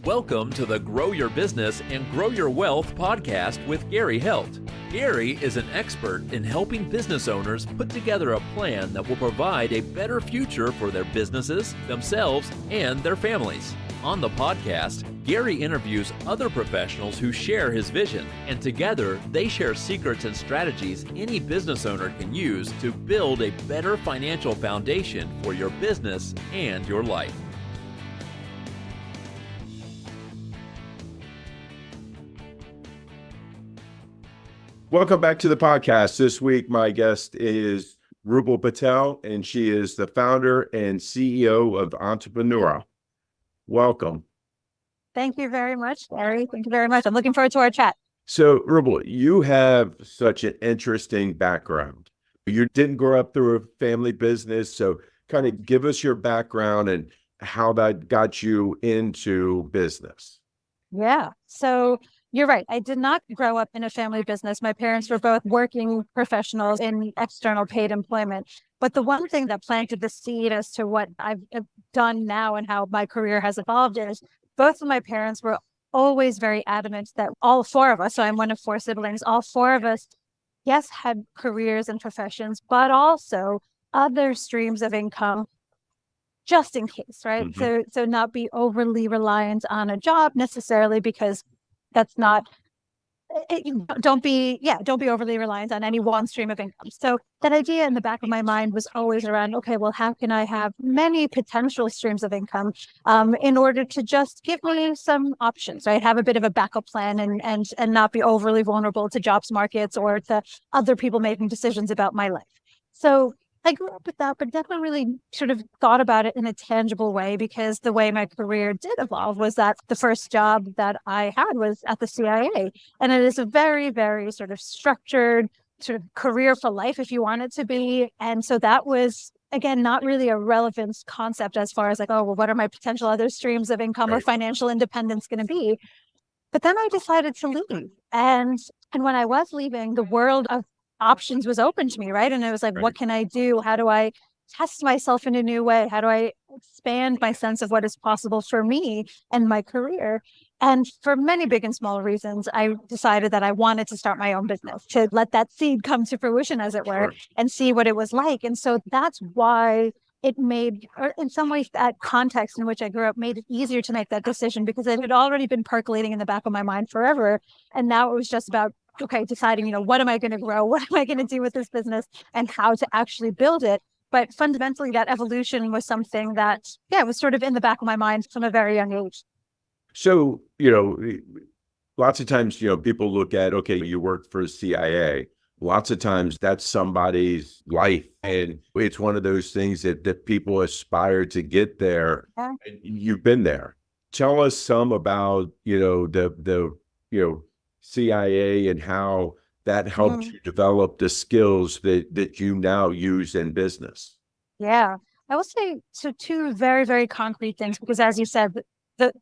Welcome to the Grow Your Business and Grow Your Wealth podcast with Gary Heldt. Gary is an expert in helping business owners put together a plan that will provide a better future for their businesses, themselves, and their families. On the podcast, Gary interviews other professionals who share his vision, and together they share secrets and strategies any business owner can use to build a better financial foundation for your business and your life. Welcome back to the podcast. This week, my guest is Rupal Patel, and she is the founder and CEO of Entrepreneur. Welcome. Thank you very much, Gary. Thank you very much. I'm looking forward to our chat. So, Rupal, you have such an interesting background. You didn't grow up through a family business, so kind of give us your background and how that got you into business. Yeah. So you're right. I did not grow up in a family business. My parents were both working professionals in external paid employment. But the one thing that planted the seed as to what I've done now and how my career has evolved is both of my parents were always very adamant that all four of us, so I'm one of four siblings, all four of us, yes, had careers and professions, but also other streams of income just in case, right? Mm-hmm. So not be overly reliant on a job necessarily, because that's not, don't be overly reliant on any one stream of income. So that idea in the back of my mind was always around, okay, well, how can I have many potential streams of income in order to just give me some options, right? Have a bit of a backup plan and not be overly vulnerable to jobs markets or to other people making decisions about my life. So I grew up with that, but never really sort of thought about it in a tangible way, because the way my career did evolve was that the first job that I had was at the CIA. And it is a very, very sort of structured sort of career for life, if you want it to be. And so that was, again, not really a relevant concept as far as like, oh, well, what are my potential other streams of income or financial independence going to be? But then I decided to leave. And when I was leaving, the world of options was open to me, right? And it was like, what can I do? How do I test myself in a new way? How do I expand my sense of what is possible for me and my career? And for many big and small reasons, I decided that I wanted to start my own business, to let that seed come to fruition, as it were, and see what it was like. And so that's why it made, or in some ways, that context in which I grew up made it easier to make that decision, because it had already been percolating in the back of my mind forever. And now it was just about, okay, deciding, what am I going to grow? What am I going to do with this business, and how to actually build it? But fundamentally, that evolution was something that, was sort of in the back of my mind from a very young age. So, lots of times, people look at, okay, you work for CIA. Lots of times that's somebody's life. And it's one of those things that people aspire to get there. Yeah. And you've been there. Tell us some about, the CIA and how that helped you develop the skills that you now use in business. Yeah, I will say, so two very, very concrete things, because as you said, the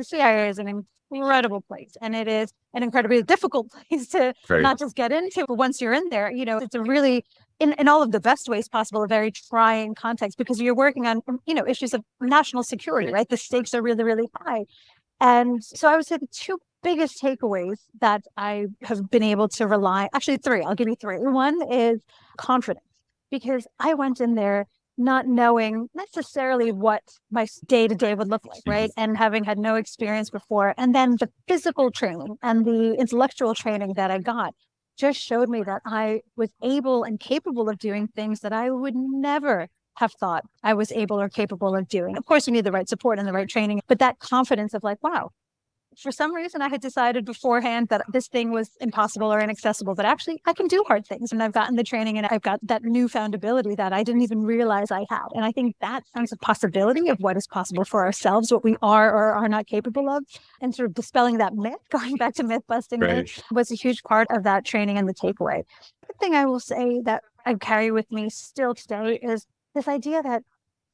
CIA is an incredible place, and it is an incredibly difficult place to not just get into, but once you're in there, it's a really, in all of the best ways possible, a very trying context, because you're working on, issues of national security, right? The stakes are really, really high. And so I would say the two biggest takeaways that I have been able to rely, actually three, I'll give you three. One is confidence, because I went in there not knowing necessarily what my day-to-day would look like, right? And having had no experience before. And then the physical training and the intellectual training that I got just showed me that I was able and capable of doing things that I would never have thought I was able or capable of doing. Of course, you need the right support and the right training, but that confidence of like, wow, for some reason I had decided beforehand that this thing was impossible or inaccessible, but actually I can do hard things. And I've gotten the training, and I've got that newfound ability that I didn't even realize I had. And I think that sense of possibility of what is possible for ourselves, what we are or are not capable of, and sort of dispelling that myth, going back to myth busting, was a huge part of that training and the takeaway. The thing I will say that I carry with me still today is this idea that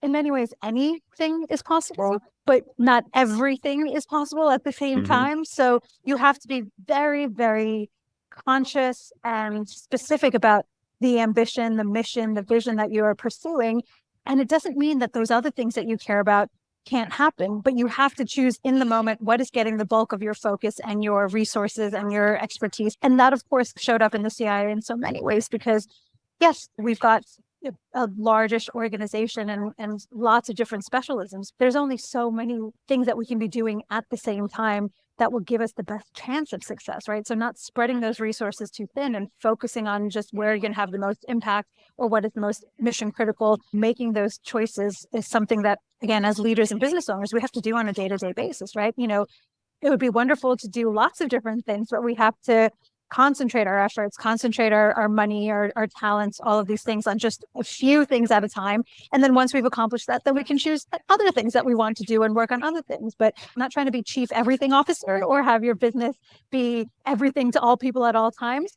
in many ways, anything is possible, but not everything is possible at the same time. So you have to be very, very conscious and specific about the ambition, the mission, the vision that you are pursuing. And it doesn't mean that those other things that you care about can't happen, but you have to choose in the moment what is getting the bulk of your focus and your resources and your expertise. And that, of course, showed up in the CIA in so many ways, because yes, we've got a largish organization and lots of different specialisms. There's only so many things that we can be doing at the same time that will give us the best chance of success, right? So not spreading those resources too thin and focusing on just where you're going to have the most impact or what is most mission critical. Making those choices is something that, again, as leaders and business owners, we have to do on a day-to-day basis, right? It would be wonderful to do lots of different things, but we have to concentrate our efforts, concentrate our money, our talents, all of these things on just a few things at a time. And then once we've accomplished that, then we can choose other things that we want to do and work on other things. But I'm not trying to be chief everything officer or have your business be everything to all people at all times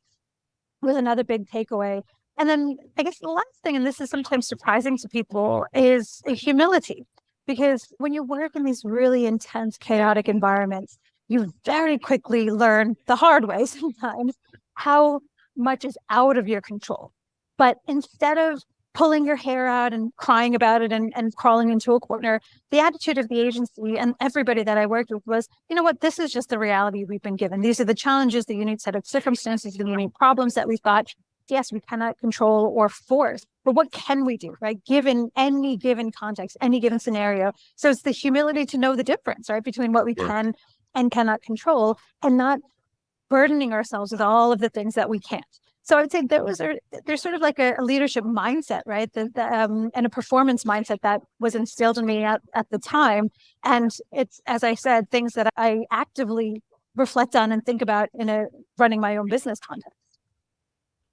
was another big takeaway. And then I guess the last thing, and this is sometimes surprising to people, is humility. Because when you work in these really intense, chaotic environments, you very quickly learn the hard way sometimes how much is out of your control. But instead of pulling your hair out and crying about it and crawling into a corner, the attitude of the agency and everybody that I worked with was, you know what, this is just the reality we've been given. These are the challenges, the unique set of circumstances, the unique problems that we've got. Yes, we cannot control or force, but what can we do, right? Given any given context, any given scenario. So it's the humility to know the difference, right, between what we can and cannot control, and not burdening ourselves with all of the things that we can't. So I would say there's sort of like a leadership mindset, right? And a performance mindset that was instilled in me at the time. And it's, as I said, things that I actively reflect on and think about in running my own business context.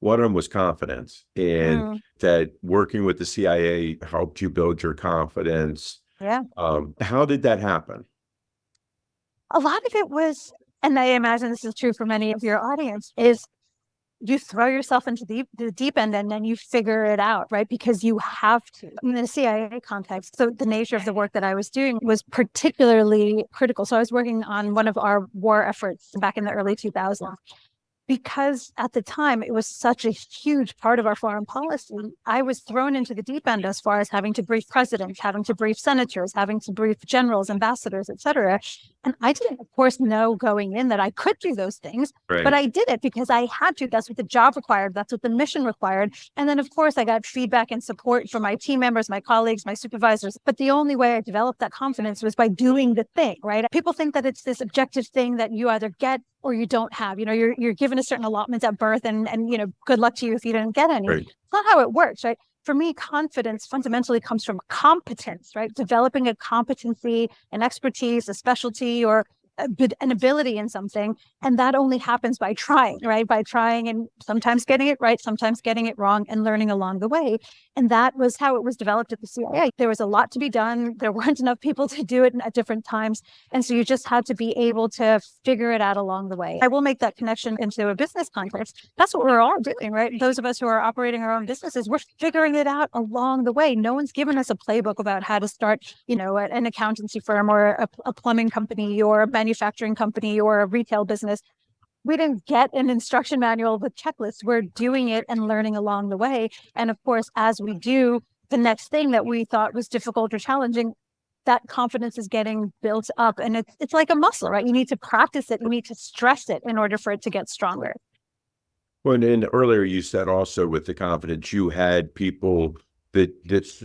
One of them was confidence, and that working with the CIA helped you build your confidence. Yeah. How did that happen? A lot of it was, and I imagine this is true for many of your audience, is you throw yourself into the deep end and then you figure it out, right? Because you have to. In the CIA context, so the nature of the work that I was doing was particularly critical. So I was working on one of our war efforts back in the early 2000s. Because at the time, it was such a huge part of our foreign policy, I was thrown into the deep end as far as having to brief presidents, having to brief senators, having to brief generals, ambassadors, et cetera. And I didn't, of course, know going in that I could do those things, but I did it because I had to. That's what the job required. That's what the mission required. And then, of course, I got feedback and support from my team members, my colleagues, my supervisors. But the only way I developed that confidence was by doing the thing, right? People think that it's this objective thing that you either get or you don't have. You're given a certain allotment at birth and good luck to you if you didn't get any. It's not how it works, right? For me, confidence fundamentally comes from competence, right? Developing a competency, an expertise, a specialty, or an ability in something. And that only happens by trying, right? By trying and sometimes getting it right, sometimes getting it wrong, and learning along the way. And that was how it was developed at the CIA. There was a lot to be done. There weren't enough people to do it at different times. And so you just had to be able to figure it out along the way. I will make that connection into a business context. That's what we're all doing, right? Those of us who are operating our own businesses, we're figuring it out along the way. No one's given us a playbook about how to start, an accountancy firm or a plumbing company or a manufacturing company or a retail business. We didn't get an instruction manual with checklists. We're doing it and learning along the way. And of course, as we do the next thing that we thought was difficult or challenging, that confidence is getting built up. And it's like a muscle, right? You need to practice it. You need to stress it in order for it to get stronger. Well, and earlier you said also with the confidence, you had people that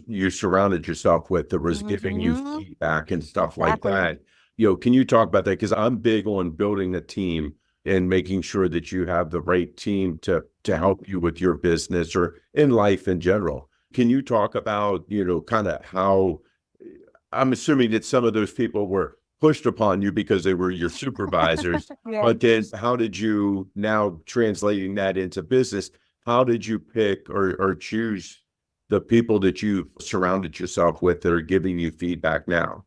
you surrounded yourself with that was giving you feedback and stuff like that. Can you talk about that? Because I'm big on building a team and making sure that you have the right team to help you with your business or in life in general. Can you talk about, kind of how, I'm assuming that some of those people were pushed upon you because they were your supervisors, but then how did you, now translating that into business, how did you pick or choose the people that you've surrounded yourself with that are giving you feedback now?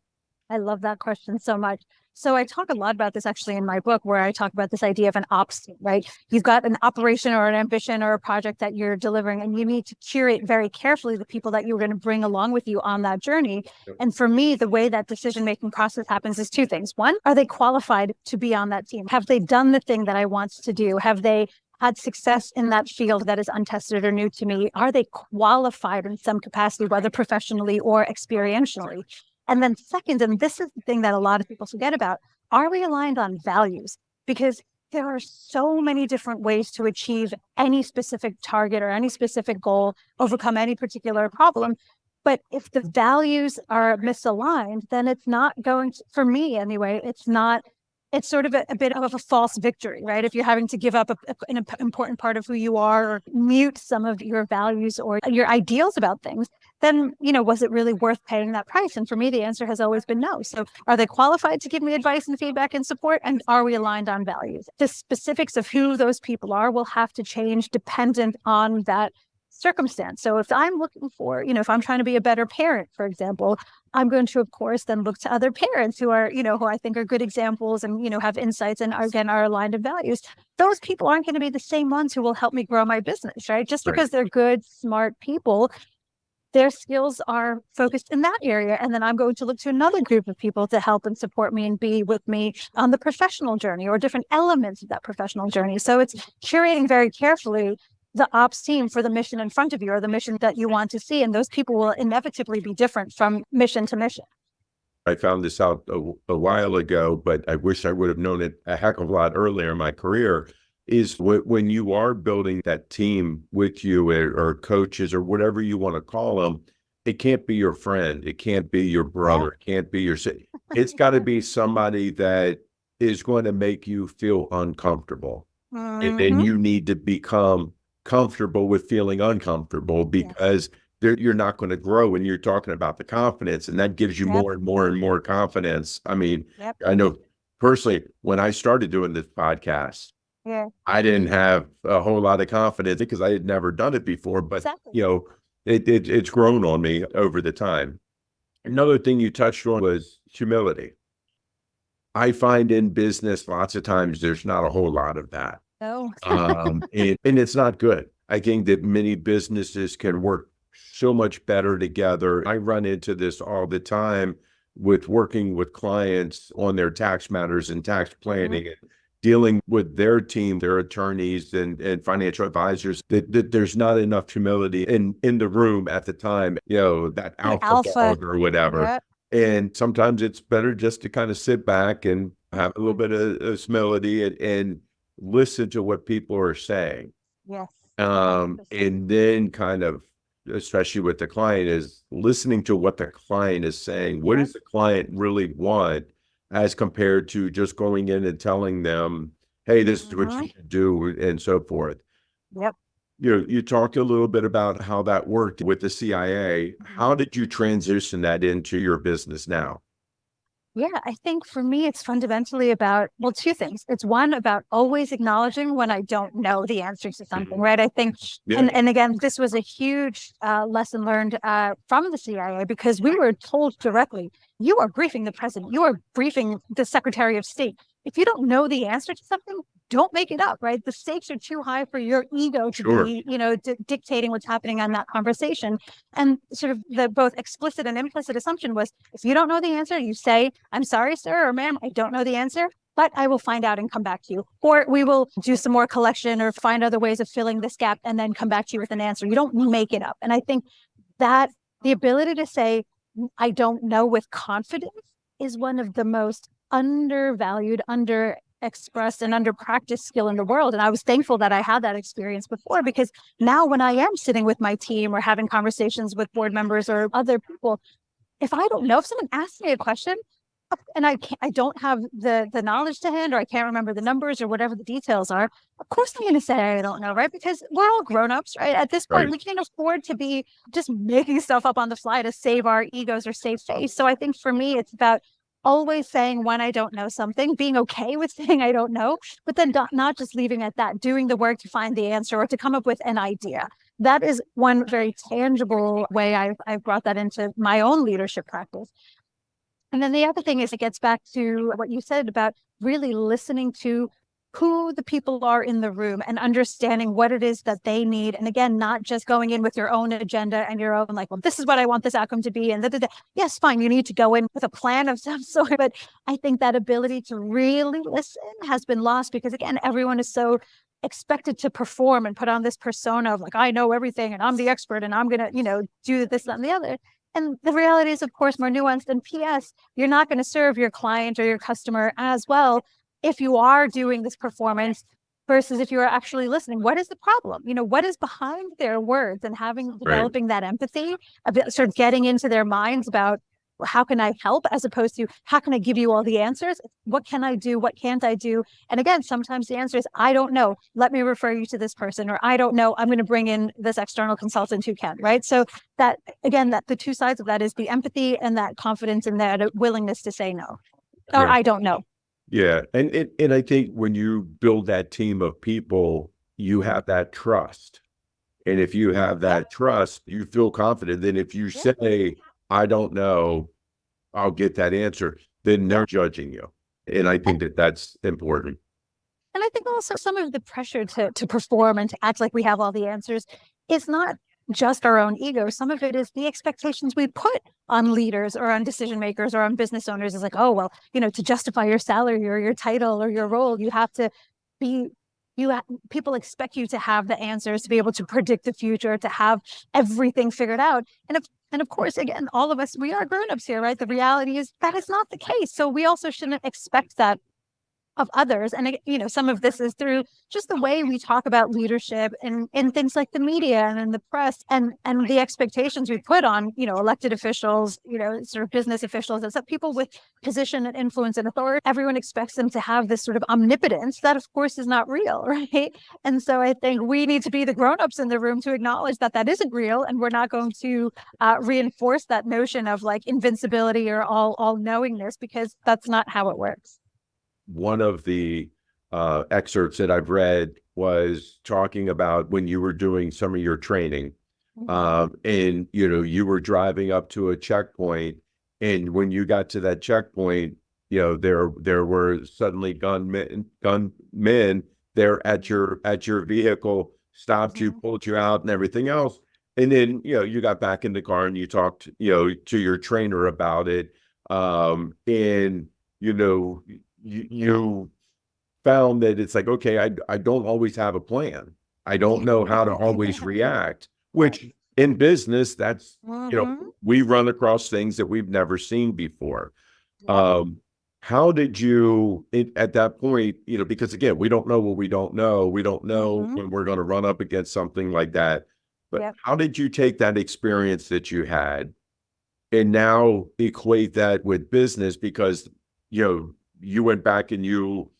I love that question so much. So I talk a lot about this actually in my book, where I talk about this idea of an ops team, right? You've got an operation or an ambition or a project that you're delivering, and you need to curate very carefully the people that you're going to bring along with you on that journey. And for me, the way that decision-making process happens is two things. One, are they qualified to be on that team? Have they done the thing that I want to do? Have they had success in that field that is untested or new to me? Are they qualified in some capacity, whether professionally or experientially? And then second, and this is the thing that a lot of people forget about, are we aligned on values? Because there are so many different ways to achieve any specific target or any specific goal, overcome any particular problem. But if the values are misaligned, then it's not going to, for me anyway, it's sort of a bit of a false victory, right? If you're having to give up an important part of who you are or mute some of your values or your ideals about things, then, was it really worth paying that price? And for me, the answer has always been no. So are they qualified to give me advice and feedback and support? And are we aligned on values? The specifics of who those people are will have to change dependent on that circumstance. So if I'm looking for, if I'm trying to be a better parent, for example, I'm going to, of course, then look to other parents who are, who I think are good examples and, have insights and again, are aligned in values. Those people aren't going to be the same ones who will help me grow my business, right? Just because they're good, smart people, their skills are focused in that area. And then I'm going to look to another group of people to help and support me and be with me on the professional journey or different elements of that professional journey. So it's curating very carefully the ops team for the mission in front of you or the mission that you want to see. And those people will inevitably be different from mission to mission. I found this out a while ago, but I wish I would have known it a heck of a lot earlier in my career, is when you are building that team with you or coaches or whatever you want to call them, it can't be your friend. It can't be your brother. It can't be your, it's got to be somebody that is going to make you feel uncomfortable. And then you need to become comfortable with feeling uncomfortable because you're not going to grow. And you're talking about the confidence, and that gives you more and more and more confidence. I mean, I know personally, when I started doing this podcast, I didn't have a whole lot of confidence because I had never done it before, but it's grown on me over the time. Another thing you touched on was humility. I find in business, lots of times there's not a whole lot of that. No. And it's not good. I think that many businesses can work so much better together. I run into this all the time with working with clients on their tax matters and tax planning and dealing with their team, their attorneys and financial advisors, that there's not enough humility in the room at the time, that alpha dog or whatever. And sometimes it's better just to kind of sit back and have a little bit of humility and listen to what people are saying. And then kind of, especially with the client, is listening to what the client is saying. What does the client really want as compared to just going in and telling them, hey, this is what you should do and so forth. You talked a little bit about how that worked with the CIA. How did you transition that into your business now? Yeah, I think for me, it's fundamentally about, two things. It's one about always acknowledging when I don't know the answer to something, right? I think, and again, this was a huge lesson learned from the CIA, because we were told directly, you are briefing the president, you are briefing the Secretary of State. If you don't know the answer to something, don't make it up, right? The stakes are too high for your ego to be, dictating what's happening on that conversation. And sort of the both explicit and implicit assumption was, if you don't know the answer, you say, I'm sorry, sir or ma'am, I don't know the answer, but I will find out and come back to you. Or we will do some more collection or find other ways of filling this gap and then come back to you with an answer. You don't make it up. And I think that the ability to say, I don't know with confidence is one of the most undervalued, expressed and under practiced skill in the world. And I was thankful that I had that experience before, because now when I am sitting with my team or having conversations with board members or other people, if I don't know, if someone asks me a question and I don't have the knowledge to hand, or I can't remember the numbers or whatever the details are, of course I'm going to say I don't know, right? Because we're all grown-ups, right? At this point, we can't afford to be just making stuff up on the fly to save our egos or save face. So I think for me, it's about always saying when I don't know something, being okay with saying I don't know, but then not just leaving at that, doing the work to find the answer or to come up with an idea. That is one very tangible way I've brought that into my own leadership practice. And then the other thing is, it gets back to what you said about really listening to who the people are in the room and understanding what it is that they need. And again, not just going in with your own agenda and your own, like, well, this is what I want this outcome to be. And yes, fine, you need to go in with a plan of some sort. But I think that ability to really listen has been lost, because again, everyone is so expected to perform and put on this persona of like, I know everything and I'm the expert and I'm going to, do this, that, and the other. And the reality is, of course, more nuanced. And PS, you're not going to serve your client or your customer as well if you are doing this performance versus if you are actually listening. What is the problem? What is behind their words, and developing that empathy, a bit, sort of getting into their minds about how can I help, as opposed to how can I give you all the answers? What can I do? What can't I do? And again, sometimes the answer is, I don't know. Let me refer you to this person, or I don't know. I'm going to bring in this external consultant who can, right? So that, again, that the two sides of that is the empathy and that confidence and that willingness to say no, or Yeah. I don't know. Yeah. And I think when you build that team of people, you have that trust. And if you have that trust, you feel confident. Then if you say, I don't know, I'll get that answer, then they're judging you. And I think that that's important. And I think also some of the pressure to perform and to act like we have all the answers is not just our own ego. Some of it is the expectations we put on leaders or on decision makers or on business owners. Is like, oh, well, to justify your salary or your title or your role, you have to be, people expect you to have the answers, to be able to predict the future, to have everything figured out. And of course, again, all of us, we are grown-ups here, right? The reality is that is not the case. So we also shouldn't expect that of others. And, some of this is through just the way we talk about leadership and in things like the media and in the press, and the expectations we put on, elected officials, sort of business officials, and so people with position and influence and authority. Everyone expects them to have this sort of omnipotence that, of course, is not real, right? And so I think we need to be the grown-ups in the room to acknowledge that that isn't real, and we're not going to reinforce that notion of like invincibility or all knowingness, because that's not how it works. One of the excerpts that I've read was talking about when you were doing some of your training, and you were driving up to a checkpoint, and when you got to that checkpoint, there were suddenly gunmen there at your vehicle, stopped you, pulled you out, and everything else. And then you got back in the car and you talked to your trainer about it, and you found that it's like, okay, I don't always have a plan. I don't know how to always react, which in business, that's, we run across things that we've never seen before. How did you, at that point, because again, we don't know what we don't know. We don't know when we're going to run up against something like that. But how did you take that experience that you had and now equate that with business? Because, you went back and you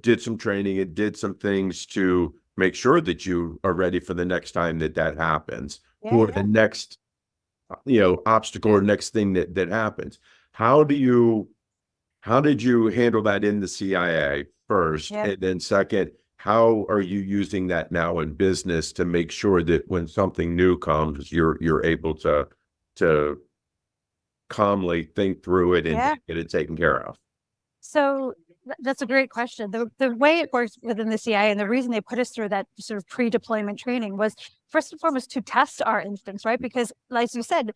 did some training and did some things to make sure that you are ready for the next time that happens, or the next, obstacle or next thing that happens. How did you handle that in the CIA first? And then second, how are you using that now in business to make sure that when something new comes, you're able to calmly think through it and get it taken care of? So that's a great question. The way it works within the CIA, and the reason they put us through that sort of pre-deployment training, was first and foremost to test our instincts, right? Because, like you said,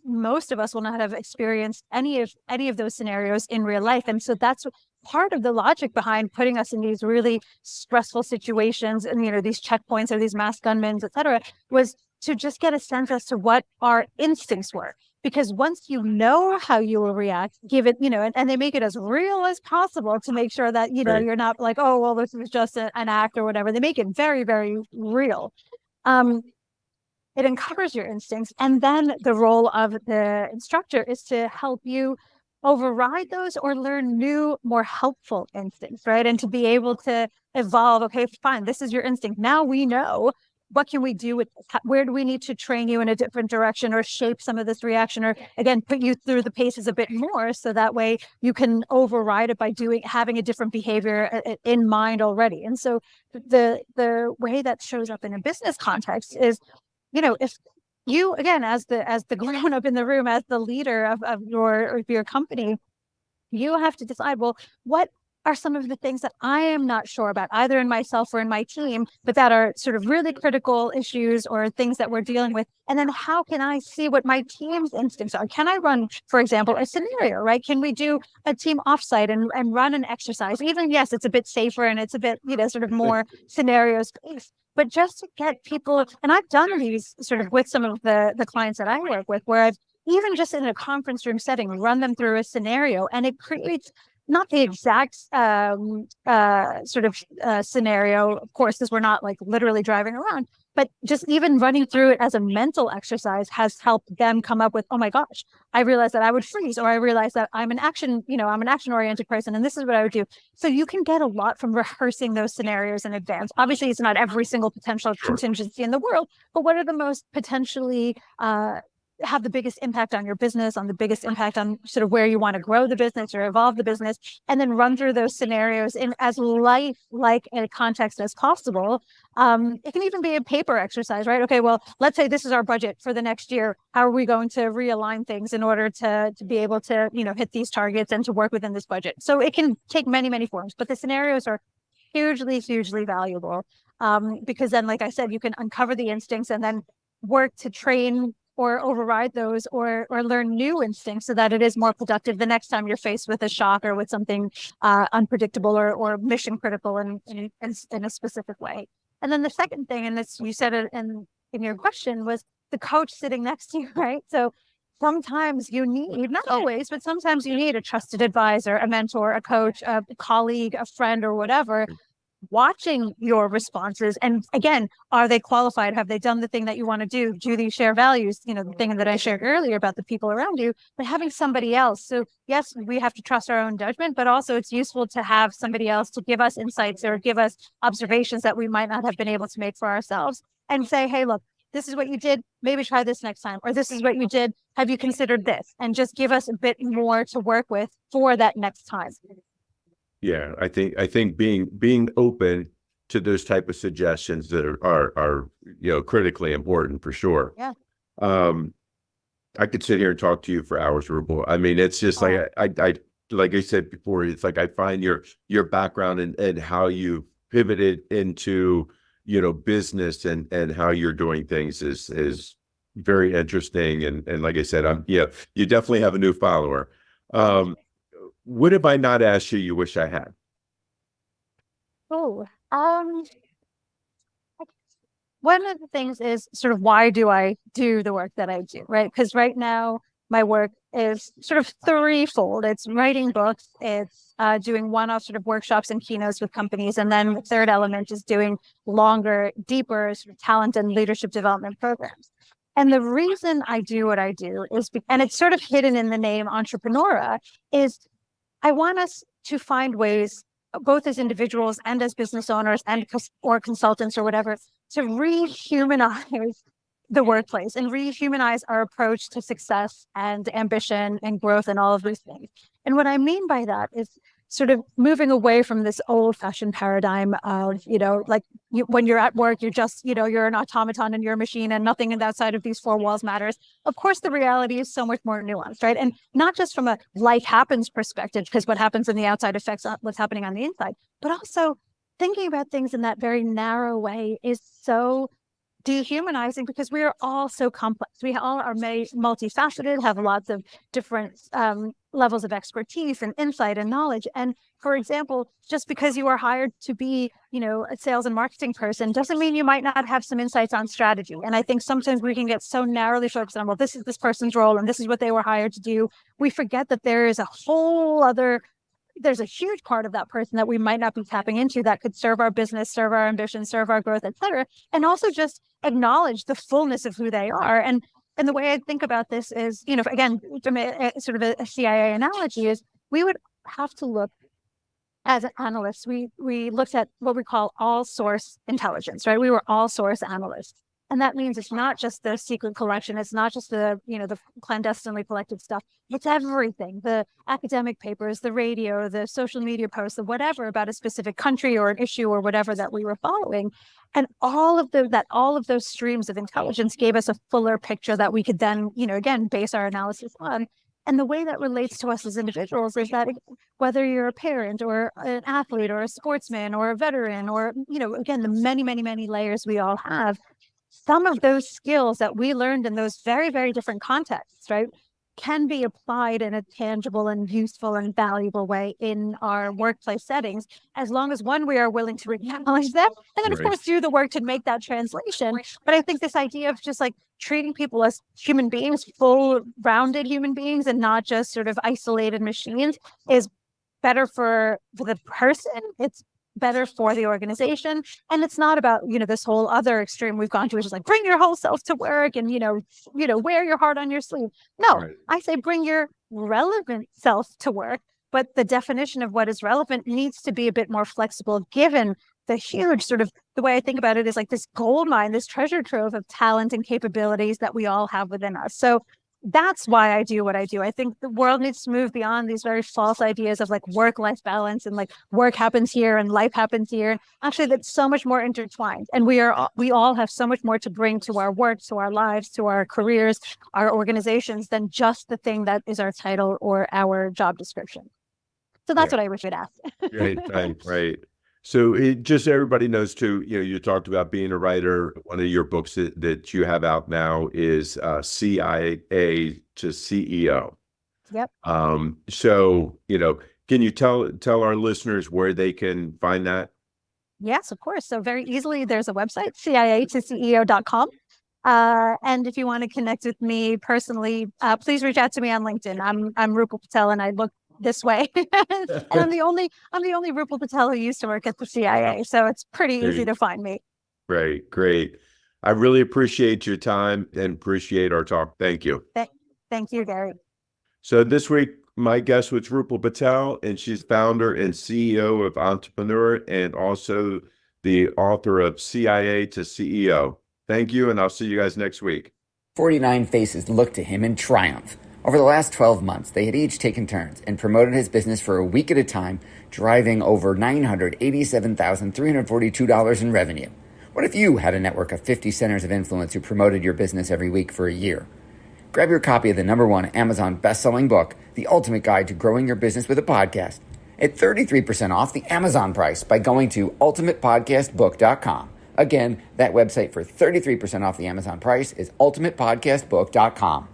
most of us will not have experienced any of those scenarios in real life, and so that's part of the logic behind putting us in these really stressful situations, and these checkpoints or these mass gunmen, et cetera, was to just get a sense as to what our instincts were. Because once you know how you will react, give it, and they make it as real as possible to make sure that, you're not like, oh, well, this is just an act or whatever. They make it very, very real. It uncovers your instincts. And then the role of the instructor is to help you override those or learn new, more helpful instincts, right? And to be able to evolve. Okay, fine, this is your instinct. Now we know. What can we do with this? Where do we need to train you in a different direction or shape some of this reaction, or again, put you through the paces a bit more so that way you can override it by having a different behavior in mind already. And so the way that shows up in a business context is, if you, again, as the grown up in the room, as the leader of your company, you have to decide, well, what are some of the things that I am not sure about, either in myself or in my team, but that are sort of really critical issues or things that we're dealing with? And then how can I see what my team's instincts are? Can I run, for example, a scenario, right? Can we do a team offsite and run an exercise? Even, yes, it's a bit safer and it's a bit, sort of more scenario based. But just to get people, and I've done these sort of with some of the clients that I work with, where I've even just in a conference room setting, run them through a scenario, and it creates not the exact scenario, of course, because we're not like literally driving around, but just even running through it as a mental exercise has helped them come up with, oh my gosh, I realized that I would freeze, or I realized that I'm an action oriented person, and this is what I would do. So you can get a lot from rehearsing those scenarios in advance. Obviously, it's not every single potential contingency in the world, but what are the most potentially have the biggest impact on your business, on the biggest impact on sort of where you want to grow the business or evolve the business, and then run through those scenarios in as life-like a context as possible. It can even be a paper exercise, right? Okay, well, let's say this is our budget for the next year. How are we going to realign things in order to be able to, hit these targets and to work within this budget? So it can take many, many forms, but the scenarios are hugely, hugely valuable, because then, like I said, you can uncover the instincts and then work to train or override those, or learn new instincts so that it is more productive the next time you're faced with a shock or with something unpredictable or mission critical in a specific way. And then the second thing, and this you said it in your question, was the coach sitting next to you, right? So sometimes you need, not always, but sometimes you need a trusted advisor, a mentor, a coach, a colleague, a friend, or whatever, watching your responses. And again, are they qualified? Have they done the thing that you want to do? Do these share values? The thing that I shared earlier about the people around you, but having somebody else. So yes, we have to trust our own judgment, but also it's useful to have somebody else to give us insights or give us observations that we might not have been able to make for ourselves, and say, hey, look, this is what you did. Maybe try this next time. Or this is what you did. Have you considered this? And just give us a bit more to work with for that next time. Yeah, I think being open to those type of suggestions that are critically important for sure. Yeah. I could sit here and talk to you for hours, Rupal. I mean, it's just like I like I said before, it's like I find your background and how you pivoted into business and how you're doing things is very interesting. And like I said, you definitely have a new follower. What have I not asked you you wish I had? Oh, one of the things is sort of, why do I do the work that I do, right? Because right now my work is sort of threefold. It's writing books, it's doing one-off sort of workshops and keynotes with companies, and then the third element is doing longer, deeper sort of talent and leadership development programs. And the reason I do what I do is, and it's sort of hidden in the name entrepreneur, is I want us to find ways, both as individuals and as business owners or consultants or whatever, to rehumanize the workplace and rehumanize our approach to success and ambition and growth and all of these things. And what I mean by that is sort of moving away from this old-fashioned paradigm of, when you're at work, you're just, you're an automaton and you're a machine and nothing outside of these four walls matters. Of course, the reality is so much more nuanced, right? And not just from a life happens perspective, because what happens in the outside affects what's happening on the inside, but also thinking about things in that very narrow way is so dehumanizing, because we are all so complex. We all are multifaceted, have lots of different levels of expertise and insight and knowledge. And for example, just because you are hired to be, a sales and marketing person doesn't mean you might not have some insights on strategy. And I think sometimes we can get so narrowly focused on, well, this is this person's role and this is what they were hired to do. We forget that there is there's a huge part of that person that we might not be tapping into that could serve our business, serve our ambition, serve our growth, et cetera. And also just acknowledge the fullness of who they are. And the way I think about this is, again, sort of a CIA analogy is, we would have to look, as analysts, we looked at what we call all source intelligence, right? We were all source analysts. And that means it's not just the secret collection. It's not just the clandestinely collected stuff. It's everything, the academic papers, the radio, the social media posts, the whatever about a specific country or an issue or whatever that we were following. And all of those streams of intelligence gave us a fuller picture that we could then, again, base our analysis on. And the way that relates to us as individuals is that whether you're a parent or an athlete or a sportsman or a veteran or, again, the many, many, many layers we all have, some of those skills that we learned in those very, very different contexts, right, can be applied in a tangible and useful and valuable way in our workplace settings, as long as one, we are willing to acknowledge them, and then of Right. course do the work to make that translation. But I think this idea of just like treating people as human beings, full rounded human beings, and not just sort of isolated machines is better for the person. It's better for the organization. And it's not about, this whole other extreme we've gone to, which is like, bring your whole self to work and, wear your heart on your sleeve. No, Right. I say bring your relevant self to work. But the definition of what is relevant needs to be a bit more flexible, given the huge sort of, the way I think about it is like this gold mine, this treasure trove of talent and capabilities that we all have within us. So that's why I do what I do. I think the world needs to move beyond these very false ideas of like work-life balance and like work happens here and life happens here. Actually, that's so much more intertwined. And we all have so much more to bring to our work, to our lives, to our careers, our organizations than just the thing that is our title or our job description. So that's what I wish we'd ask. Right. So just so everybody knows too, you talked about being a writer. One of your books that you have out now is CIA to CEO. Yep. So, can you tell our listeners where they can find that? Yes, of course. So very easily, there's a website, CIA2CEO.com. And if you want to connect with me personally, please reach out to me on LinkedIn. I'm Rupal Patel, and I look this way. And I'm the only Rupal Patel who used to work at the CIA. So it's pretty easy to find me. Great. I really appreciate your time and appreciate our talk. Thank you. Thank you, Gary. So this week, my guest was Rupal Patel, and she's founder and CEO of Entrepreneur and also the author of CIA to CEO. Thank you, and I'll see you guys next week. 49 faces looked to him in triumph. Over the last 12 months, they had each taken turns and promoted his business for a week at a time, driving over $987,342 in revenue. What if you had a network of 50 centers of influence who promoted your business every week for a year? Grab your copy of the #1 Amazon best-selling book, The Ultimate Guide to Growing Your Business with a Podcast, at 33% off the Amazon price by going to ultimatepodcastbook.com. Again, that website for 33% off the Amazon price is ultimatepodcastbook.com.